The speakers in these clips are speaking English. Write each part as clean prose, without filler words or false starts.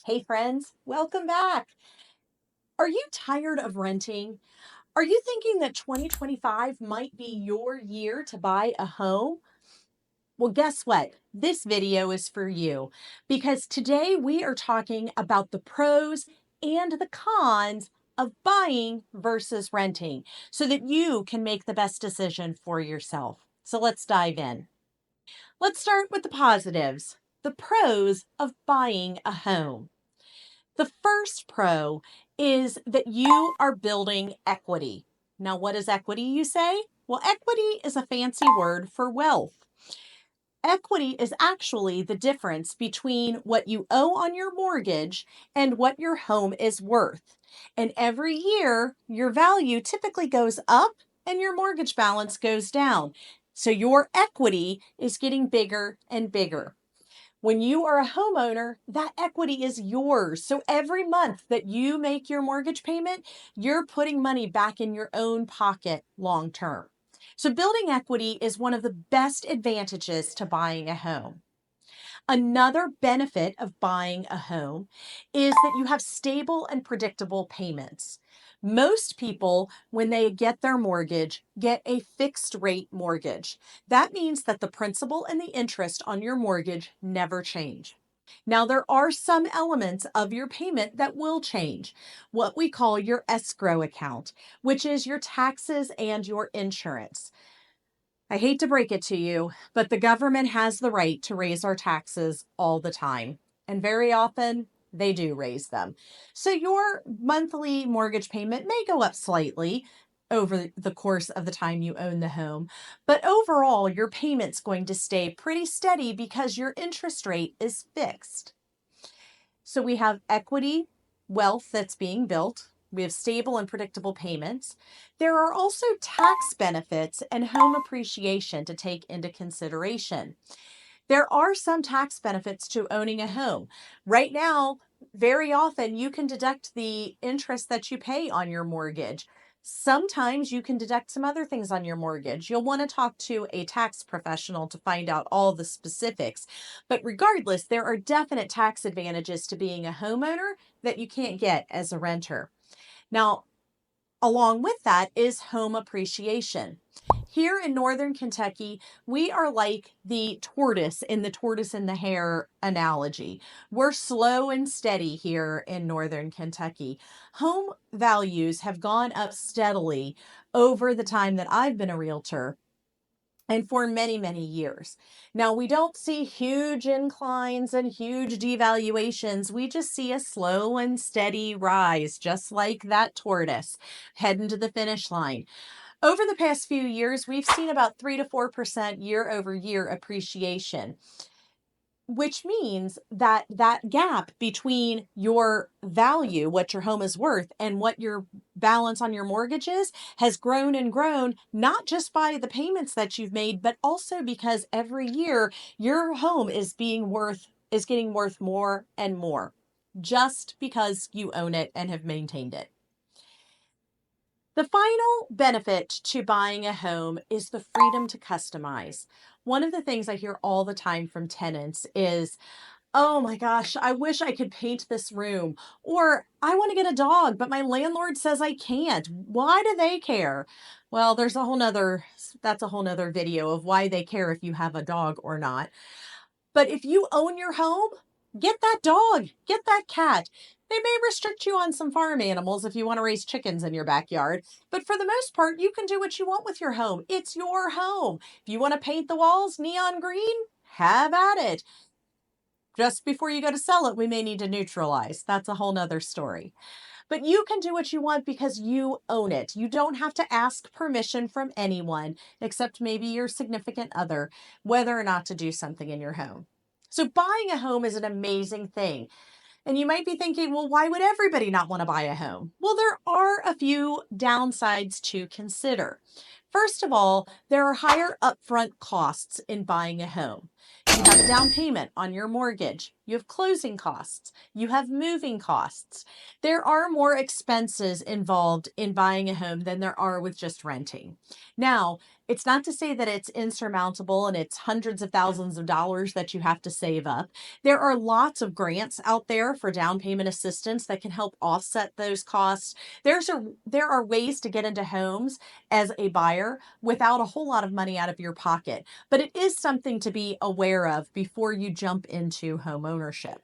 Hey friends, welcome back. Are you tired of renting? Are you thinking that 2025 might be your year to buy a home? Well, guess what? This video is for you because today we are talking about the pros and the cons of buying versus renting so that you can make the best decision for yourself. So let's dive in. Let's start with the positives, the pros of buying a home. The first pro is that you are building equity. Now, what is equity, you say? Well, equity is a fancy word for wealth. Equity is actually the difference between what you owe on your mortgage and what your home is worth. And every year, your value typically goes up and your mortgage balance goes down. So your equity is getting bigger and bigger. When you are a homeowner, that equity is yours. So every month that you make your mortgage payment, you're putting money back in your own pocket long term. So building equity is one of the best advantages to buying a home. Another benefit of buying a home is that you have stable and predictable payments. Most people, when they get their mortgage, get a fixed rate mortgage. That means that the principal and the interest on your mortgage never change. Now, there are some elements of your payment that will change, what we call your escrow account, which is your taxes and your insurance. I hate to break it to you, but the government has the right to raise our taxes all the time. And very often, they do raise them. So your monthly mortgage payment may go up slightly over the course of the time you own the home. But overall, your payment's going to stay pretty steady because your interest rate is fixed. So we have equity, wealth that's being built. We have stable and predictable payments. There are also tax benefits and home appreciation to take into consideration. There are some tax benefits to owning a home. Right now, very often you can deduct the interest that you pay on your mortgage. Sometimes you can deduct some other things on your mortgage. You'll want to talk to a tax professional to find out all the specifics. But regardless, there are definite tax advantages to being a homeowner that you can't get as a renter. Now, along with that is home appreciation. Here in Northern Kentucky, we are like the tortoise in the tortoise and the hare analogy. We're slow and steady here in Northern Kentucky. Home values have gone up steadily over the time that I've been a realtor and for many, many years. Now, we don't see huge inclines and huge devaluations. We just see a slow and steady rise, just like that tortoise heading to the finish line. Over the past few years, we've seen about 3 to 4% year over year appreciation, which means that that gap between your value, what your home is worth, and what your balance on your mortgage is, has grown and grown, not just by the payments that you've made, but also because every year your home is getting worth more and more just because you own it and have maintained it. The final benefit to buying a home is the freedom to customize. One of the things I hear all the time from tenants is, oh my gosh, I wish I could paint this room. Or I want to get a dog, but my landlord says I can't. Why do they care? Well, that's a whole nother video of why they care if you have a dog or not. But if you own your home, get that dog, get that cat. They may restrict you on some farm animals if you want to raise chickens in your backyard, but for the most part, you can do what you want with your home. It's your home. If you want to paint the walls neon green, have at it. Just before you go to sell it, we may need to neutralize. That's a whole nother story. But you can do what you want because you own it. You don't have to ask permission from anyone, except maybe your significant other, whether or not to do something in your home. So buying a home is an amazing thing. And you might be thinking, well, why would everybody not want to buy a home? Well, there are a few downsides to consider. First of all, there are higher upfront costs in buying a home. You have a down payment on your mortgage. You have closing costs. You have moving costs. There are more expenses involved in buying a home than there are with just renting. Now, It's not to say that it's insurmountable and it's hundreds of thousands of dollars that you have to save up. There are lots of grants out there for down payment assistance that can help offset those costs. There are ways to get into homes as a buyer without a whole lot of money out of your pocket, but it is something to be aware of before you jump into home ownership.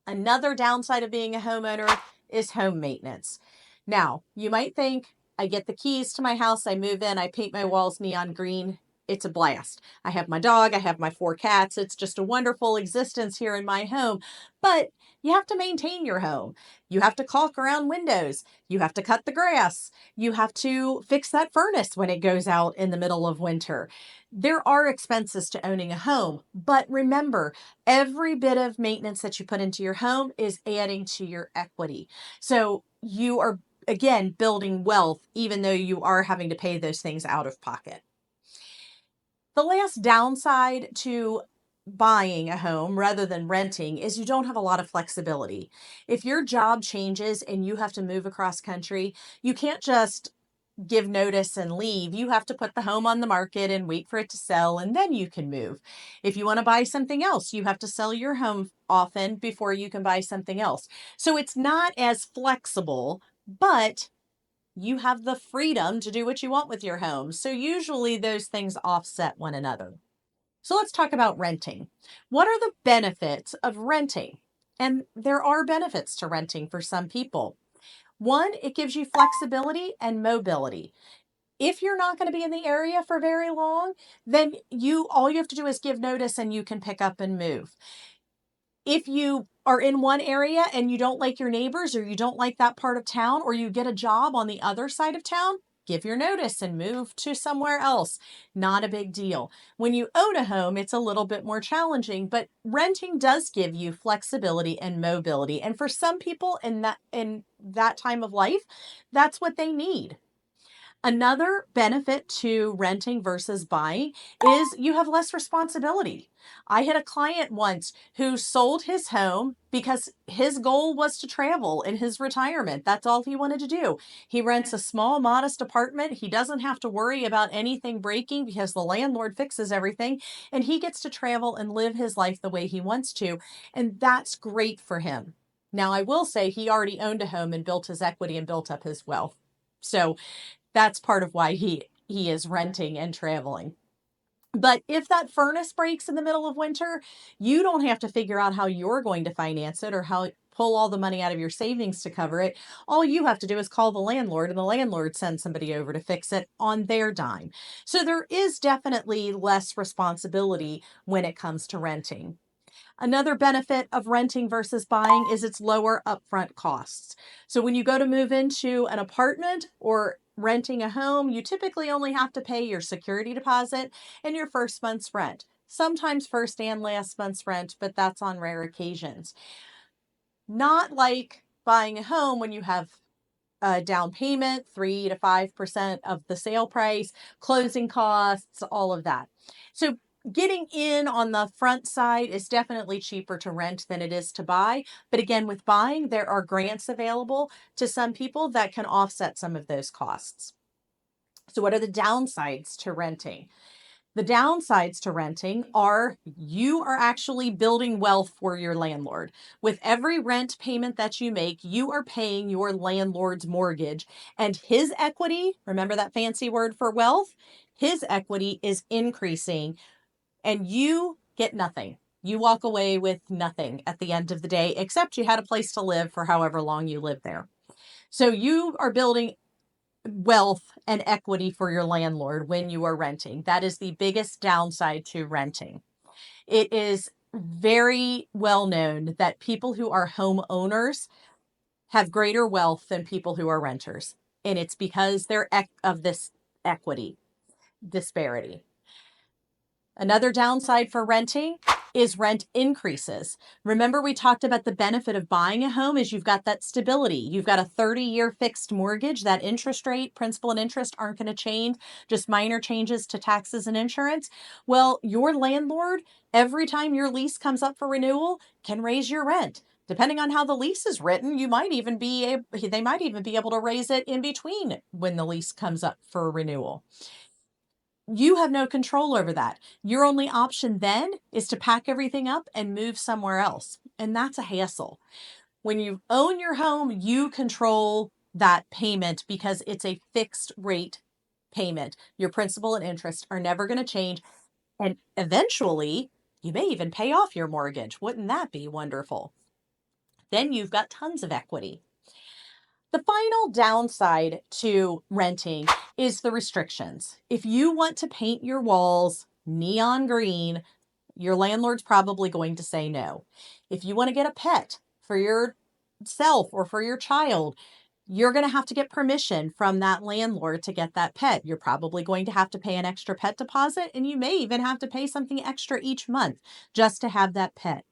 Another downside of being a homeowner is home maintenance. Now, you might think, I get the keys to my house, I move in, I paint my walls neon green. It's a blast. I have my dog, I have my 4 cats. It's just a wonderful existence here in my home. But you have to maintain your home. You have to caulk around windows. You have to cut the grass. You have to fix that furnace when it goes out in the middle of winter. There are expenses to owning a home, but remember, every bit of maintenance that you put into your home is adding to your equity. So you are, again, building wealth, even though you are having to pay those things out of pocket. The last downside to buying a home rather than renting is you don't have a lot of flexibility. If your job changes and you have to move across country, you can't just give notice and leave. You have to put the home on the market and wait for it to sell, and then you can move. If you want to buy something else, you have to sell your home often before you can buy something else. So it's not as flexible, but you have the freedom to do what you want with your home. So usually those things offset one another. So let's talk about renting. What are the benefits of renting? And there are benefits to renting for some people. One, it gives you flexibility and mobility. If you're not going to be in the area for very long, then all you have to do is give notice and you can pick up and move. If you are in one area and you don't like your neighbors, or you don't like that part of town, or you get a job on the other side of town, give your notice and move to somewhere else. Not a big deal. When you own a home, it's a little bit more challenging, but renting does give you flexibility and mobility. And for some people in that time of life, that's what they need. Another benefit to renting versus buying is you have less responsibility. I had a client once who sold his home because his goal was to travel in his retirement. That's all he wanted to do. He rents a small, modest apartment. He doesn't have to worry about anything breaking because the landlord fixes everything, and he gets to travel and live his life the way he wants to. And that's great for him. Now, I will say he already owned a home and built his equity and built up his wealth. So that's part of why he is renting and traveling. But if that furnace breaks in the middle of winter, you don't have to figure out how you're going to finance it or how pull all the money out of your savings to cover it. All you have to do is call the landlord, and the landlord sends somebody over to fix it on their dime. So there is definitely less responsibility when it comes to renting. Another benefit of renting versus buying is its lower upfront costs. So when you go to move into an apartment or renting a home, you typically only have to pay your security deposit and your first month's rent. Sometimes first and last month's rent, but that's on rare occasions. Not like buying a home when you have a down payment, 3 to 5% of the sale price, closing costs, all of that. So getting in on the front side is definitely cheaper to rent than it is to buy. But again, with buying, there are grants available to some people that can offset some of those costs. So what are the downsides to renting? The downsides to renting are you are actually building wealth for your landlord. With every rent payment that you make, you are paying your landlord's mortgage, and his equity, remember that fancy word for wealth, his equity is increasing, and you get nothing. You walk away with nothing at the end of the day, except you had a place to live for however long you lived there. So you are building wealth and equity for your landlord when you are renting. That is the biggest downside to renting. It is very well known that people who are homeowners have greater wealth than people who are renters. And it's because of this equity disparity. Another downside for renting is rent increases. Remember, we talked about the benefit of buying a home is you've got that stability. You've got a 30-year fixed mortgage. That interest rate, principal and interest aren't going to change, just minor changes to taxes and insurance. Well, your landlord, every time your lease comes up for renewal, can raise your rent. Depending on how the lease is written, they might even be able to raise it in between when the lease comes up for renewal. You have no control over that. Your only option then is to pack everything up and move somewhere else. And that's a hassle. When you own your home, you control that payment because it's a fixed rate payment. Your principal and interest are never going to change. And eventually, you may even pay off your mortgage. Wouldn't that be wonderful? Then you've got tons of equity. The final downside to renting is the restrictions. If you want to paint your walls neon green, your landlord's probably going to say no. If you want to get a pet for yourself or for your child, you're going to have to get permission from that landlord to get that pet. You're probably going to have to pay an extra pet deposit, and you may even have to pay something extra each month just to have that pet.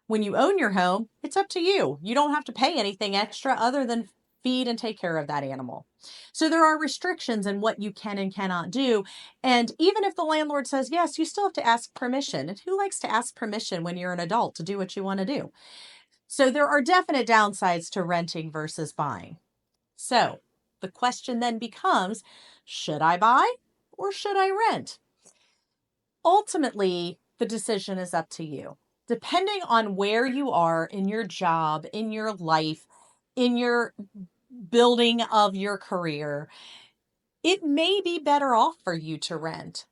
When you own your home, it's up to you. You don't have to pay anything extra other than feed and take care of that animal. So there are restrictions in what you can and cannot do. And even if the landlord says yes, you still have to ask permission. And who likes to ask permission when you're an adult to do what you want to do? So there are definite downsides to renting versus buying. So the question then becomes, should I buy or should I rent? Ultimately, the decision is up to you. Depending on where you are in your job, in your life, in your building of your career, it may be better off for you to rent.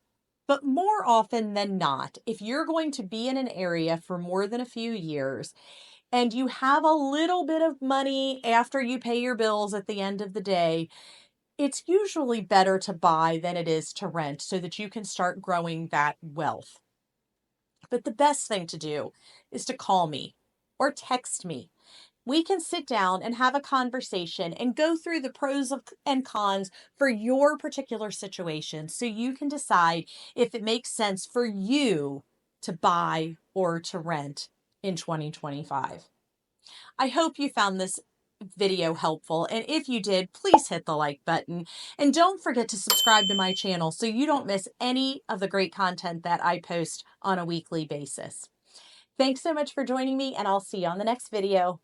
But more often than not, if you're going to be in an area for more than a few years and you have a little bit of money after you pay your bills at the end of the day, it's usually better to buy than it is to rent so that you can start growing that wealth. But the best thing to do is to call me or text me. We can sit down and have a conversation and go through the pros and cons for your particular situation so you can decide if it makes sense for you to buy or to rent in 2025. I hope you found this video helpful, and if you did, please hit the like button and don't forget to subscribe to my channel so you don't miss any of the great content that I post on a weekly basis. Thanks so much for joining me, and I'll see you on the next video.